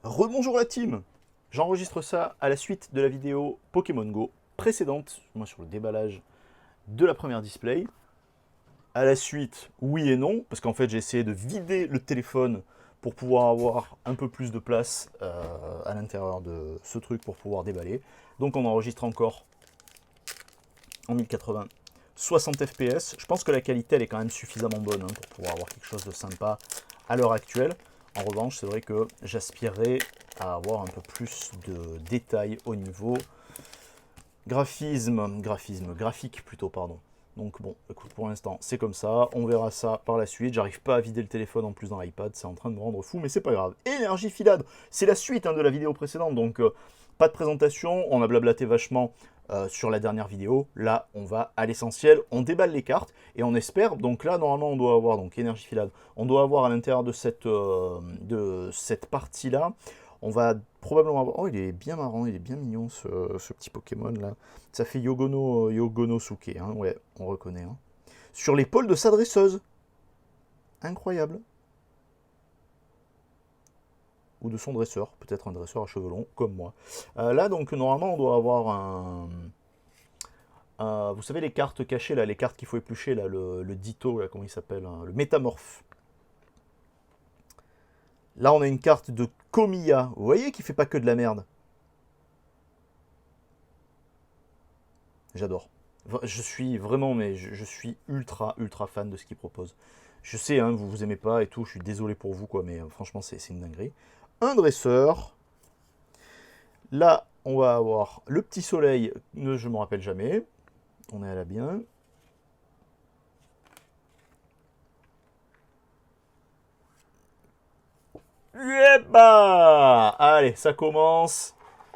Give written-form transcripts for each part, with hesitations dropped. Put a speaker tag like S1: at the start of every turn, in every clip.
S1: Rebonjour la team. J'enregistre ça à la suite de la vidéo Pokémon Go précédente, moi sur le déballage de la première display. À la suite, oui et non, parce qu'en fait j'ai essayé de vider le téléphone pour pouvoir avoir un peu plus de place à l'intérieur de ce truc pour pouvoir déballer. Donc on enregistre encore en 1080 60 fps. Je pense que la qualité elle est quand même suffisamment bonne pour pouvoir avoir quelque chose de sympa à l'heure actuelle. En revanche, c'est vrai que j'aspirerais à avoir un peu plus de détails au niveau graphique plutôt, pardon. Donc bon, écoute, pour l'instant, c'est comme ça. On verra ça par la suite. J'arrive pas à vider le téléphone en plus dans l'iPad. C'est en train de me rendre fou, mais c'est pas grave. Énergie filade, c'est la suite de la vidéo précédente. Donc, pas de présentation. On a blablaté vachement sur la dernière vidéo. Là, on va à l'essentiel. On déballe les cartes et on espère. Donc là, normalement, on doit avoir donc énergie filade. On doit avoir à l'intérieur de cette partie-là. On va probablement avoir... Oh, il est bien marrant, il est bien mignon ce petit Pokémon là. Ça fait Yogonosuke, hein, ouais, on reconnaît. Hein. Sur l'épaule de sa dresseuse. Incroyable. Ou de son dresseur, peut-être un dresseur à cheveux longs, comme moi. Là, donc, normalement, on doit avoir vous savez, les cartes cachées, là, les cartes qu'il faut éplucher, là, le Ditto, là, comment il s'appelle hein, le Métamorphe. Là, on a une carte de Komiya. Vous voyez qu'il fait pas que de la merde. J'adore. Je suis vraiment, mais je suis ultra fan de ce qu'il propose. Je sais, hein, vous vous aimez pas et tout, je suis désolé pour vous, quoi, mais franchement, c'est une dinguerie. Un dresseur. Là, on va avoir le petit soleil, je me rappelle jamais. On est à la bien. Yeba Allez, ça commence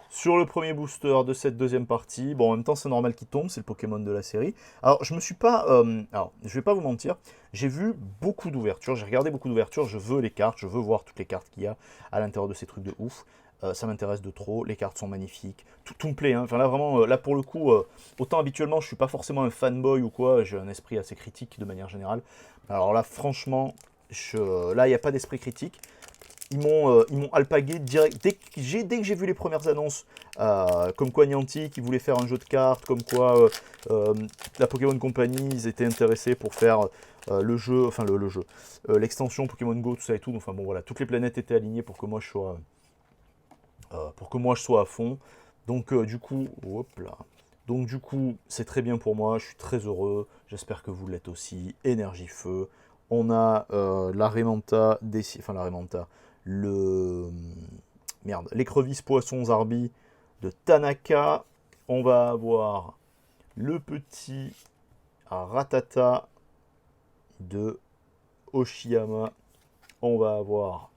S1: sur le premier booster de cette deuxième partie. Bon, en même temps, c'est normal qu'il tombe, c'est le Pokémon de la série. Alors, je me suis pas... alors, je vais pas vous mentir, j'ai vu beaucoup d'ouvertures, j'ai regardé beaucoup d'ouvertures, je veux les cartes, je veux voir toutes les cartes qu'il y a à l'intérieur de ces trucs de ouf. Ça m'intéresse de trop, les cartes sont magnifiques, tout me plaît. Hein. Enfin là, vraiment, là pour le coup, autant habituellement, je suis pas forcément un fanboy ou quoi, j'ai un esprit assez critique de manière générale. Alors là, franchement, là, il n'y a pas d'esprit critique. Ils m'ont alpagué direct. Dès que j'ai vu les premières annonces, comme quoi Niantic, ils voulaient faire un jeu de cartes, comme quoi la Pokémon Company, ils étaient intéressés pour faire le jeu, enfin le jeu, l'extension Pokémon Go, tout ça et tout. Enfin bon voilà, toutes les planètes étaient alignées pour que moi je sois à fond. Donc du coup, hop là. Donc du coup, c'est très bien pour moi, je suis très heureux, j'espère que vous l'êtes aussi. Énergie feu. On a la Raimanta, enfin la Raimanta, le merde, l'écrevisse poisson Zarbi de Tanaka. On va avoir le petit Ratata de Oshiyama. On va avoir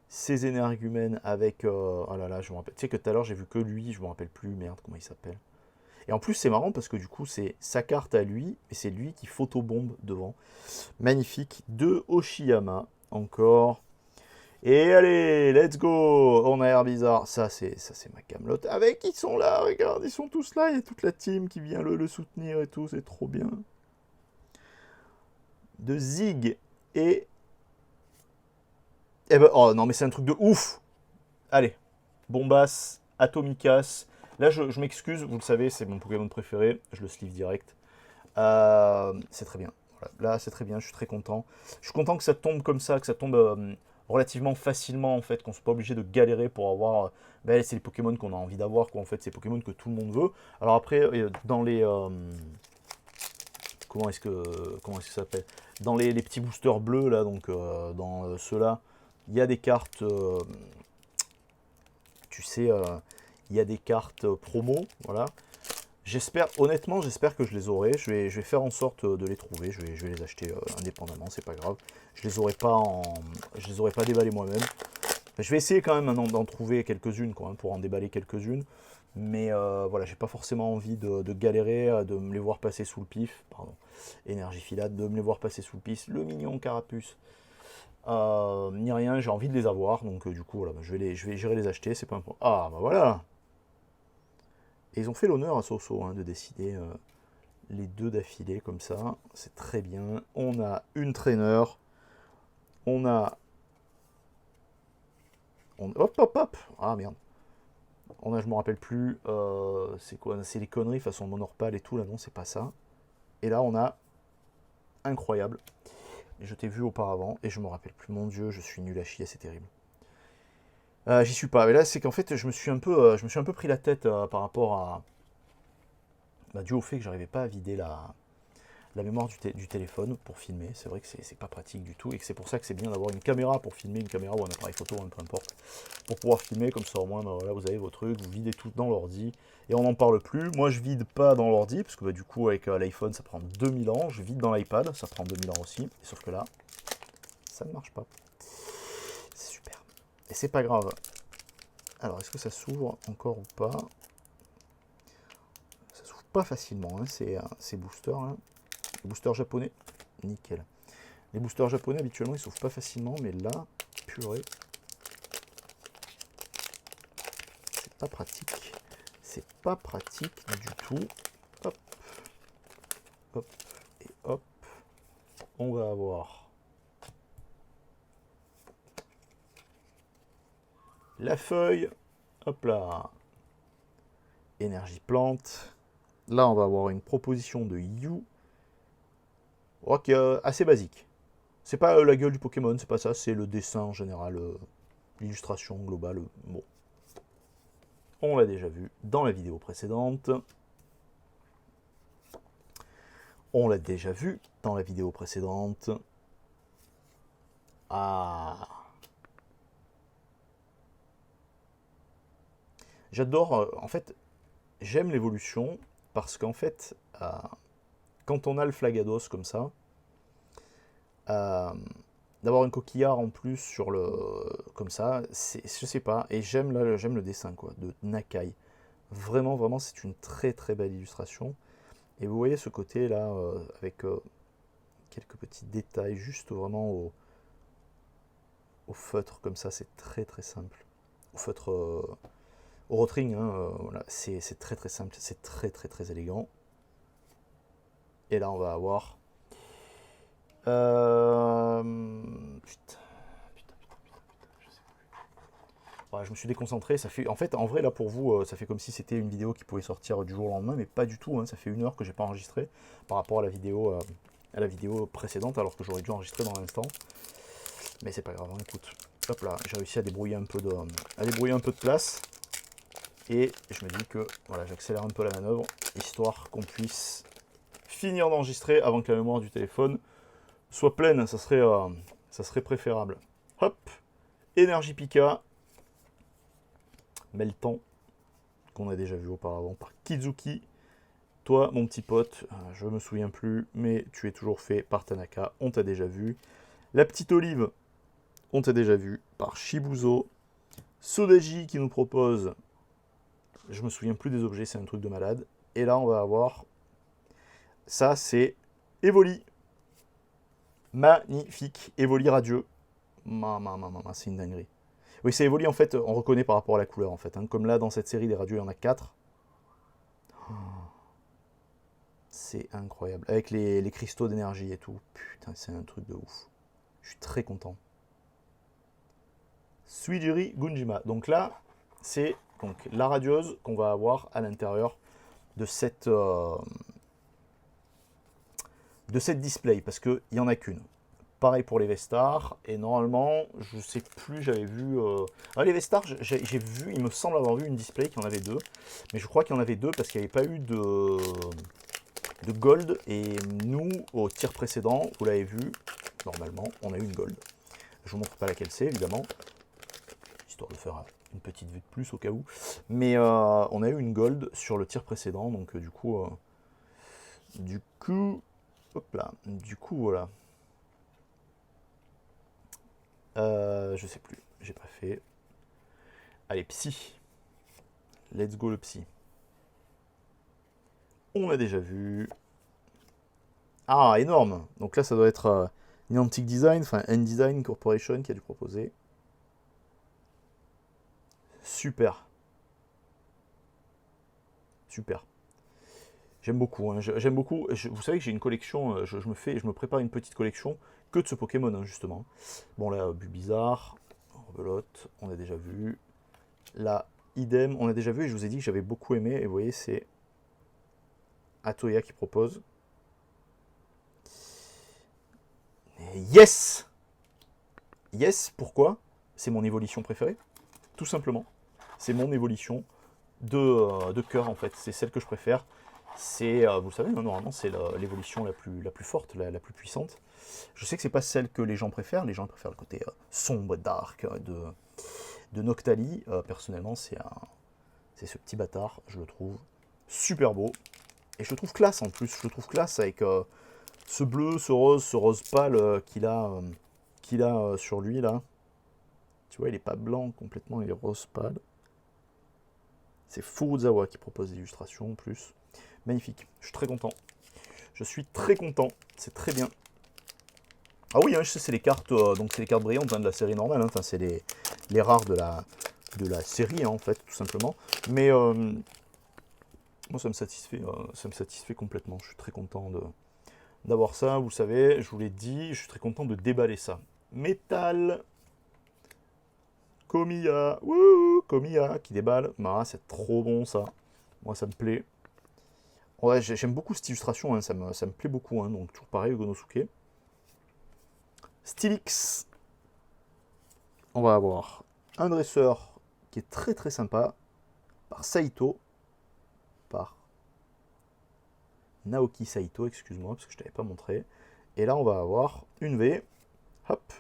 S1: ces énergumènes avec. Oh là là, je me rappelle. Tu sais que tout à l'heure j'ai vu que lui, je me rappelle plus, merde, comment il s'appelle. Et en plus, c'est marrant parce que du coup, c'est sa carte à lui, et c'est lui qui photobombe devant. Magnifique. De Oshiyama, encore. Et allez, let's go. On a Air Bizarre. Ça c'est ma camelote. Avec, ils sont là, regarde, ils sont tous là. Il y a toute la team qui vient le soutenir et tout, c'est trop bien. De Zig et. Eh ben, oh non, mais c'est un truc de ouf. Allez, Bombas, Atomicas. Là, je m'excuse, vous le savez, c'est mon Pokémon préféré. Je le sleeve direct. C'est très bien. Voilà. Là, c'est très bien, je suis très content. Je suis content que ça tombe comme ça, que ça tombe relativement facilement, en fait, qu'on soit pas obligé de galérer pour avoir. Ben, c'est les Pokémon qu'on a envie d'avoir, quoi, en fait. C'est les Pokémon que tout le monde veut. Alors après, dans les. Comment est-ce que ça s'appelle dans les petits boosters bleus, là, donc dans ceux-là, il y a des cartes. Tu sais, il y a des cartes promo, voilà. Honnêtement, j'espère que je les aurai. Je vais faire en sorte de les trouver. Je vais les acheter indépendamment, c'est pas grave. Je les aurais pas déballées moi-même. Je vais essayer quand même d'en trouver quelques-unes, quoi, hein, pour en déballer quelques-unes. Mais voilà, j'ai pas forcément envie de galérer, de me les voir passer sous le pif. Pardon, énergie filade, de me les voir passer sous le pif. Le mignon carapuce. Ni rien, j'ai envie de les avoir. Donc du coup, voilà, j'irai les acheter. C'est pas un problème. Ah, bah voilà. Et ils ont fait l'honneur à Soso hein, de décider les deux d'affilée comme ça. C'est très bien. On a une traîneur. On a Hop, hop, hop. Ah, merde. On a, je me rappelle plus. C'est quoi? C'est les conneries façon Monorpal et tout, là, non, c'est pas ça. Et là, on a... Incroyable. Je t'ai vu auparavant, et je me rappelle plus. Mon Dieu, je suis nul à chier, c'est terrible. J'y suis pas. Mais là, c'est qu'en fait, je me suis un peu pris la tête par rapport à... Bah, dû au fait que j'arrivais pas à vider la mémoire du téléphone pour filmer. C'est vrai que c'est pas pratique du tout et que c'est pour ça que c'est bien d'avoir une caméra pour filmer, une caméra ou un appareil photo, hein, peu importe, pour pouvoir filmer. Comme ça, au moins, bah, voilà, vous avez vos trucs, vous videz tout dans l'ordi et on n'en parle plus. Moi, je vide pas dans l'ordi parce que bah, du coup, avec l'iPhone, ça prend 2000 ans. Je vide dans l'iPad, ça prend 2000 ans aussi. Sauf que là, ça ne marche pas. C'est super. Et c'est pas grave. Alors, est-ce que ça s'ouvre encore ou pas? Ça s'ouvre pas facilement, hein, ces boosters là. Les boosters japonais, nickel. Les boosters japonais, habituellement, ils s'ouvrent pas facilement, mais là, purée, c'est pas pratique. C'est pas pratique du tout. Hop, hop, et hop. On va avoir la feuille. Hop là. Énergie plante. Là, on va avoir une proposition de You. Ok, assez basique. C'est pas la gueule du Pokémon, c'est pas ça, c'est le dessin en général, l'illustration globale. Bon. On l'a déjà vu dans la vidéo précédente. On l'a déjà vu dans la vidéo précédente. Ah. J'adore, en fait, j'aime l'évolution parce qu'en fait, quand on a le Flagados comme ça, euh, d'avoir une coquillard en plus sur le comme ça, je sais pas, et j'aime le dessin quoi, de Nakai. Vraiment, vraiment, c'est une très très belle illustration. Et vous voyez ce côté là avec quelques petits détails, juste vraiment au feutre comme ça, c'est très très simple. Au feutre, au rotring, hein, voilà, c'est très très simple, c'est très très très élégant. Et là on va avoir... putain, je sais plus. Voilà, je me suis déconcentré, ça fait... En fait, en vrai, là pour vous, ça fait comme si c'était une vidéo qui pouvait sortir du jour au lendemain, mais pas du tout, hein, ça fait 1 heure que j'ai pas enregistré par rapport à la vidéo précédente, alors que j'aurais dû enregistrer dans l'instant. Mais c'est pas grave, hein, écoute. Hop là, j'ai réussi à débrouiller un peu de place. Et je me dis que voilà, j'accélère un peu la manœuvre, histoire qu'on puisse finir d'enregistrer avant que la mémoire du téléphone soit pleine. Ça serait préférable. Hop, Énergie Pika, Meltan, qu'on a déjà vu auparavant par Kizuki. Toi, mon petit pote, je me souviens plus, mais tu es toujours fait par Tanaka, on t'a déjà vu. La petite olive, on t'a déjà vu par Shibuzo. Sodaji qui nous propose, je me souviens plus des objets, c'est un truc de malade. Et là, on va avoir, ça c'est Evoli. Magnifique, Evoli radieux. C'est une dinguerie. Oui, c'est Evoli en fait, on reconnaît par rapport à la couleur en fait. Hein. Comme là, dans cette série, des radieux, il y en a 4. Oh, c'est incroyable. Avec les cristaux d'énergie et tout. Putain, c'est un truc de ouf. Je suis très content. Suijiri Gunjima. Donc là, c'est donc la radieuse qu'on va avoir à l'intérieur de cette display, parce qu'il n'y en a qu'une. Pareil pour les Vestars, et normalement, je sais plus, j'avais vu... les Vestars, j'ai vu, il me semble avoir vu une display qui en avait 2, mais je crois qu'il y en avait 2 parce qu'il n'y avait pas eu de gold, et nous, au tir précédent, vous l'avez vu, normalement, on a eu une gold. Je vous montre pas laquelle c'est, évidemment, histoire de faire une petite vue de plus au cas où, mais on a eu une gold sur le tir précédent, donc du coup, hop là, du coup, voilà. Je sais plus, j'ai pas fait. Allez, psy. Let's go le psy. On l'a déjà vu. Ah, énorme. Donc là, ça doit être Niantic Design, enfin N-Design Corporation qui a dû proposer. Super. Super. J'aime beaucoup. Hein. J'aime beaucoup. Vous savez que j'ai une collection. Je me prépare une petite collection que de ce Pokémon, hein, justement. Bon là, Bulbizarre. rebelote, on a déjà vu. Là, idem, on a déjà vu et je vous ai dit que j'avais beaucoup aimé. Et vous voyez, c'est Atoya qui propose. Et yes! Yes, pourquoi? C'est mon évolution préférée. Tout simplement. C'est mon évolution de cœur, en fait. C'est celle que je préfère. C'est, vous le savez, hein, normalement, c'est l'évolution la plus forte, la plus puissante. Je sais que c'est pas celle que les gens préfèrent. Les gens préfèrent le côté sombre, dark de Noctali. Personnellement, c'est ce petit bâtard. Je le trouve super beau. Et je le trouve classe, en plus. Je le trouve classe avec ce bleu, ce rose pâle qu'il a sur lui, là. Tu vois, il n'est pas blanc complètement, il est rose pâle. C'est Furuzawa qui propose l'illustration en plus. Magnifique, je suis très content. Je suis très content, c'est très bien. Ah oui, hein, je sais, c'est les cartes, donc c'est les cartes brillantes hein, de la série normale. Hein, enfin, c'est les rares de la série, hein, en fait, tout simplement. Mais moi, ça me satisfait complètement. Je suis très content d'avoir ça. Vous le savez, je vous l'ai dit, je suis très content de déballer ça. Métal. Komiya, wouh, Komiya qui déballe. Mara, c'est trop bon ça. Moi, ça me plaît. Ouais, j'aime beaucoup cette illustration, hein, ça me plaît beaucoup. Hein, donc, toujours pareil, Gonosuke. Stylix. On va avoir un dresseur qui est très très sympa. Par Saito. Par Naoki Saito, excuse-moi, parce que je ne t'avais pas montré. Et là, on va avoir une V. Hop.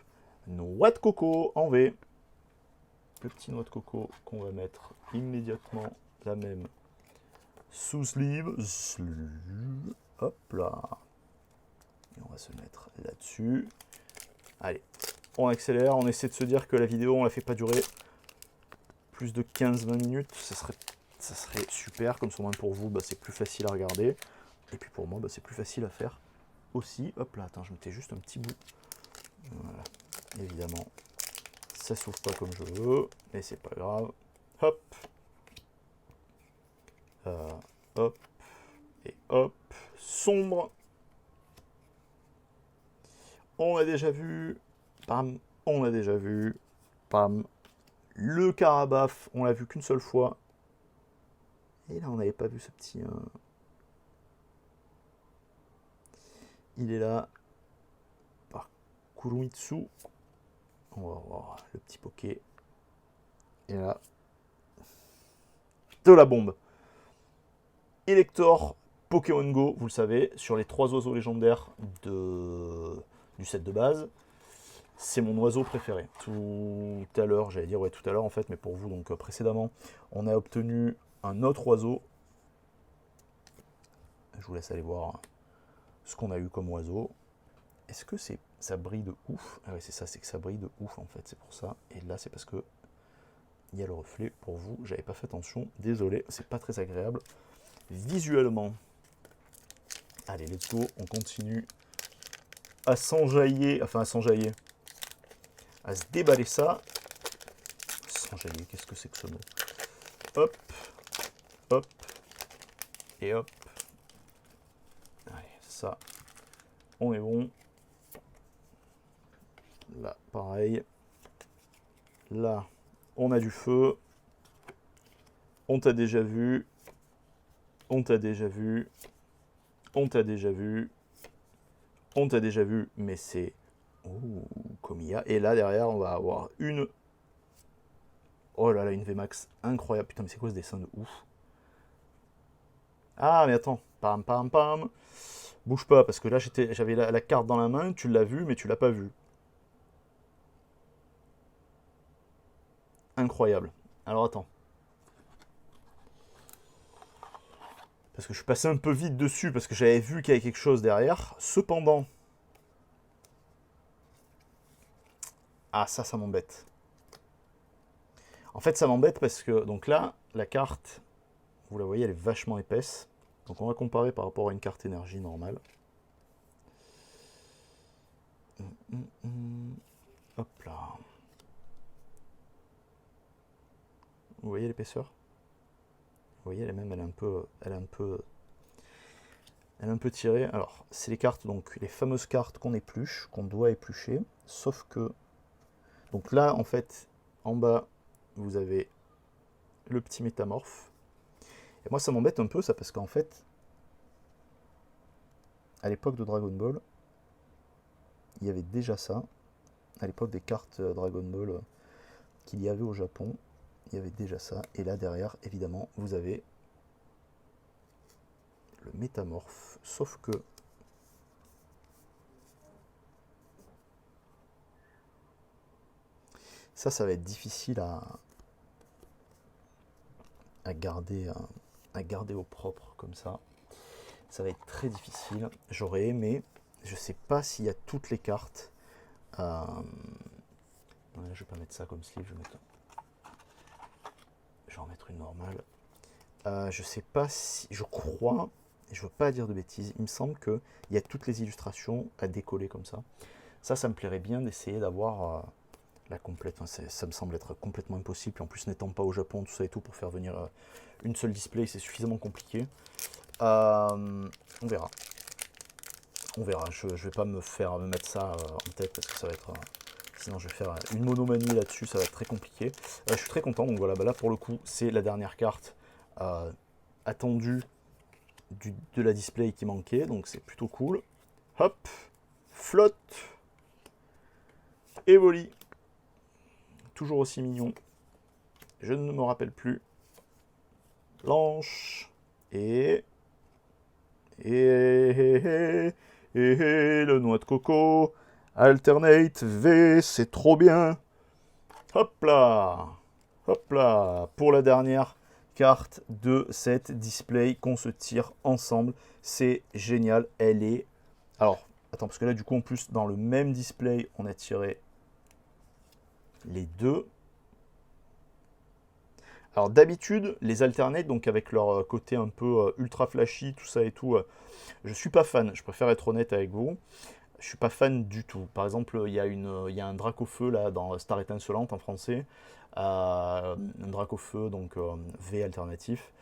S1: Noix de coco en V. Petit noix de coco qu'on va mettre immédiatement la même sous sleeve. Hop là. Et on va se mettre là-dessus. Allez, on accélère. On essaie de se dire que la vidéo, on la fait pas durer plus de 15-20 minutes. Ça serait super. Comme ça, pour vous, bah, c'est plus facile à regarder. Et puis pour moi, bah, c'est plus facile à faire aussi. Hop là, attends, je mettais juste un petit bout. Voilà, évidemment. Ça s'ouvre pas comme je veux, mais c'est pas grave. Hop. Hop. Et hop. Sombre. On a déjà vu. Pam. On a déjà vu. Pam. Le Carabaf, on l'a vu qu'une seule fois. Et là, on n'avait pas vu ce petit... Il est là. Par Kurumitsu. On va voir le petit poké. Et là, de la bombe. Elector, Pokémon Go, vous le savez, sur les 3 oiseaux légendaires du set de base, c'est mon oiseau préféré. Tout à l'heure, j'allais dire, ouais, tout à l'heure en fait, mais pour vous, donc précédemment, on a obtenu un autre oiseau. Je vous laisse aller voir ce qu'on a eu comme oiseau. Est-ce que ça brille de ouf? Ah ouais, c'est ça, c'est que ça brille de ouf en fait, c'est pour ça. Et là, c'est parce que il y a le reflet pour vous. J'avais pas fait attention, désolé, c'est pas très agréable visuellement. Allez, let's go, on continue à s'enjailler, enfin à s'enjailler, à se déballer ça. S'enjailler, qu'est-ce que c'est que ce mot? Hop, hop, et hop. Allez, ça, on est bon. Là, pareil. Là, on a du feu. On t'a déjà vu. On t'a déjà vu. On t'a déjà vu. On t'a déjà vu, mais c'est... Oh, Komiya. Et là, derrière, on va avoir une... Oh là là, une VMAX incroyable. Putain, mais c'est quoi ce dessin de ouf? Ah, mais attends. Pam, pam, pam. Bouge pas, parce que là, j'avais la carte dans la main. Tu l'as vue, mais tu l'as pas vue. Incroyable. Alors, attends. Parce que je suis passé un peu vite dessus, parce que j'avais vu qu'il y avait quelque chose derrière. Cependant... Ah, ça m'embête. En fait, ça m'embête parce que, donc là, la carte, vous la voyez, elle est vachement épaisse. Donc on va comparer par rapport à une carte énergie normale. Hop là. Vous voyez l'épaisseur? Vous voyez, elle est un peu tirée. Alors, c'est les cartes, donc les fameuses cartes qu'on épluche, qu'on doit éplucher. Sauf que, donc là, en fait, En bas, vous avez le petit métamorphe. Et moi, ça m'embête un peu, ça, parce qu'en fait, à l'époque de Dragon Ball, il y avait déjà ça. À l'époque des cartes Dragon Ball qu'il y avait au Japon, il y avait déjà ça. Et là, derrière, évidemment, vous avez le métamorphe. Sauf que ça va être difficile à garder au propre comme ça. Ça va être très difficile. J'aurais aimé. Je sais pas s'il y a toutes les cartes. Non, là, je vais pas mettre ça comme sleeve. Je vais en mettre une normale. Je sais pas si. Je crois. Je veux pas dire de bêtises. Il me semble qu'il y a toutes les illustrations à décoller comme ça. Ça me plairait bien d'essayer d'avoir la complète. Enfin, ça me semble être complètement impossible. Puis en plus, n'étant pas au Japon, tout ça et tout, pour faire venir une seule display, c'est suffisamment compliqué. On verra. On verra. Je vais pas me mettre ça en tête parce que ça va être. Sinon, je vais faire une monomanie là-dessus. Ça va être très compliqué. Je suis très content. Donc voilà, bah là pour le coup, c'est la dernière carte attendue de la display qui manquait. Donc c'est plutôt cool. Hop, flotte, Evoli. Toujours aussi mignon. Je ne me rappelle plus. Blanche. Et le noix de coco. Alternate V, c'est trop bien. Hop là. Hop là. Pour la dernière carte de cette display qu'on se tire ensemble. C'est génial. Elle est... Alors, attends, parce que là, du coup, en plus, dans le même display, on a tiré les deux. Alors d'habitude, les alternates, donc avec leur côté un peu ultra flashy, tout ça et tout, je suis pas fan. Je préfère être honnête avec vous. Je suis pas fan du tout. Par exemple, il y a un Dracofeu là dans Star étincelante en français, un Dracofeu donc V alternatif.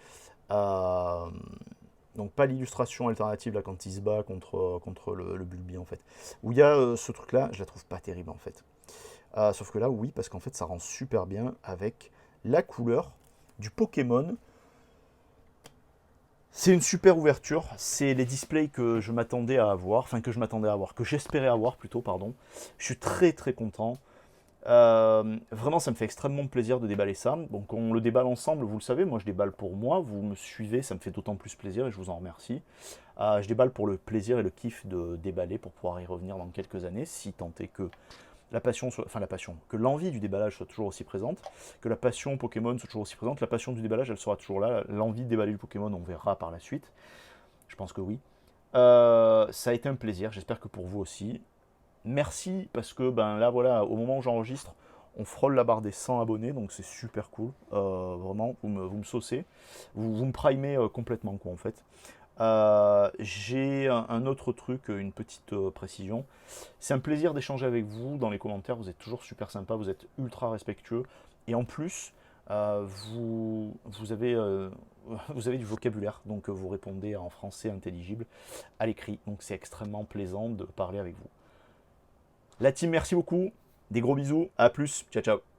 S1: Donc pas l'illustration alternative là quand il se bat contre le Bulbi en fait. Où il y a ce truc là, je la trouve pas terrible en fait. Sauf que là, oui, parce qu'en fait, ça rend super bien avec la couleur du Pokémon. C'est une super ouverture. C'est les displays que je m'attendais à avoir, que j'espérais avoir plutôt, pardon. Je suis très très content. Vraiment, ça me fait extrêmement plaisir de déballer ça. Donc, on le déballe ensemble, vous le savez. Moi, je déballe pour moi. Vous me suivez, ça me fait d'autant plus plaisir et je vous en remercie. Je déballe pour le plaisir et le kiff de déballer pour pouvoir y revenir dans quelques années, si tant est que que l'envie du déballage soit toujours aussi présente, que la passion Pokémon soit toujours aussi présente. La passion du déballage, elle sera toujours là. L'envie de déballer le Pokémon, on verra par la suite. Je pense que oui. Ça a été un plaisir. J'espère que pour vous aussi. Merci parce que ben là voilà, au moment où j'enregistre, on frôle la barre des 100 abonnés, donc c'est super cool. Vraiment, vous me saucez, vous me primez complètement quoi en fait. J'ai un autre truc, une petite précision. C'est un plaisir d'échanger avec vous dans les commentaires. Vous êtes toujours super sympa, vous êtes ultra respectueux. Et en plus, vous avez, vous avez du vocabulaire. Donc vous répondez en français intelligible à l'écrit. Donc c'est extrêmement plaisant de parler avec vous. La team, merci beaucoup. Des gros bisous. À plus. Ciao, ciao.